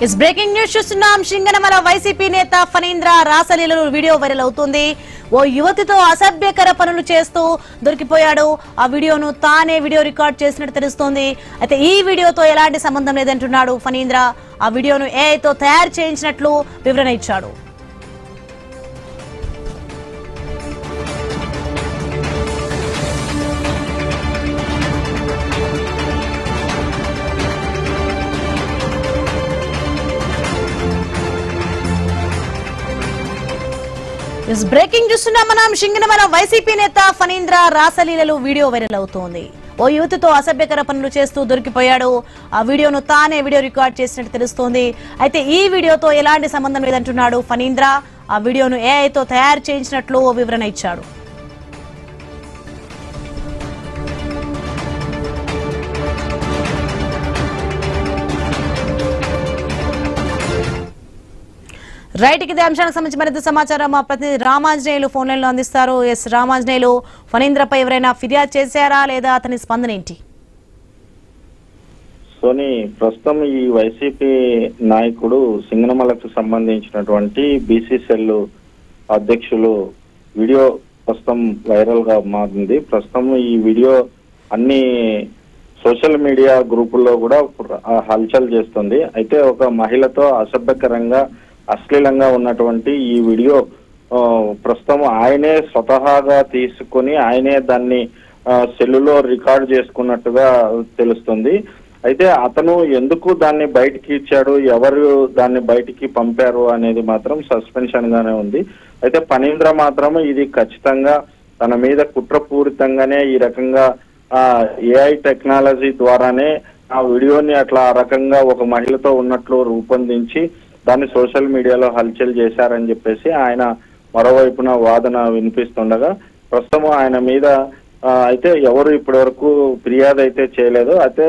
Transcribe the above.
Is breaking news చూస్తున్నాం. Singanamala YCP నేత Phanindra రాసలీలలు video viral అవుతుంది. ఓ యువతితో అసభ్యకర పనులు చేస్తూ దొరికిపోయాడు. ఆ వీడియోను తానే వీడియో రికార్డ్ చేసినట్టు తెలుస్తోంది. అయితే ఈ వీడియోతో ఎలాంటి సంబంధం లేదంటున్నాడు ఫణీంద్ర. ఆ వీడియోను ఏఐతో తయారు చేయించినట్లు వివరణ ఇచ్చాడు. బ్రేకింగ్ చూస్తున్నాం మనం. సింగనమల వైసీపీ నేత ఫణీంద్ర రాసలీలలు వీడియో వైరల్ అవుతోంది. ఓ యువతితో అసభ్యకర పనులు చేస్తూ దొరికిపోయాడు. ఆ వీడియోను తానే వీడియో రికార్డ్ చేసినట్టు తెలుస్తోంది. అయితే ఈ వీడియోతో ఎలాంటి సంబంధం లేదంటున్నాడు ఫణీంద్ర. ఆ వీడియోను ఏఐతో తయారు చేయించినట్లు ఓ వివరణ ఇచ్చాడు. రైట్, ఇదే అంశానికి సంబంధించి మరింత సమాచారం మా ప్రతినిధి రామాంజనేయులు ఫోన్ లైన్ లో అందిస్తారు. ఎస్ రామాంజనేయులు, ఫణీంద్రపై ఎవరైనా ఫిర్యాదు చేశారా లేదా అతని స్పందన ఏంటి? సోని, ప్రస్తుతం ఈ వైసీపీ నాయకుడు సింగనమలకు సంబంధించినటువంటి బీసీ సెల్ అధ్యక్షులు వీడియో ప్రస్తుతం వైరల్ గా మారింది. ప్రస్తుతం ఈ వీడియో అన్ని సోషల్ మీడియా గ్రూపుల్లో కూడా హల్చల్ చేస్తుంది. అయితే ఒక మహిళతో అసభ్యకరంగా అశ్లీలంగా ఉన్నటువంటి ఈ వీడియో ప్రస్తుతం ఆయనే స్వతహాగా తీసుకొని ఆయనే దాన్ని సెల్లులో రికార్డ్ చేసుకున్నట్టుగా తెలుస్తుంది. అయితే అతను ఎందుకు దాన్ని బయటికి ఇచ్చాడు, ఎవరు దాన్ని బయటికి పంపారు అనేది మాత్రం సస్పెన్షన్ గానే ఉంది. అయితే ఫణీంద్ర మాత్రం ఇది ఖచ్చితంగా తన మీద కుట్రపూరితంగానే ఈ రకంగా ఏఐ టెక్నాలజీ ద్వారానే ఆ వీడియోని అట్లా ఆ రకంగా ఒక మహిళతో ఉన్నట్లు రూపొందించి దాన్ని సోషల్ మీడియాలో హల్చల్ చేశారని చెప్పేసి ఆయన మరోవైపున వాదన వినిపిస్తుండగా ప్రస్తుతం ఆయన మీద అయితే ఎవరు ఇప్పటి వరకు ఫిర్యాదు అయితే చేయలేదు. అయితే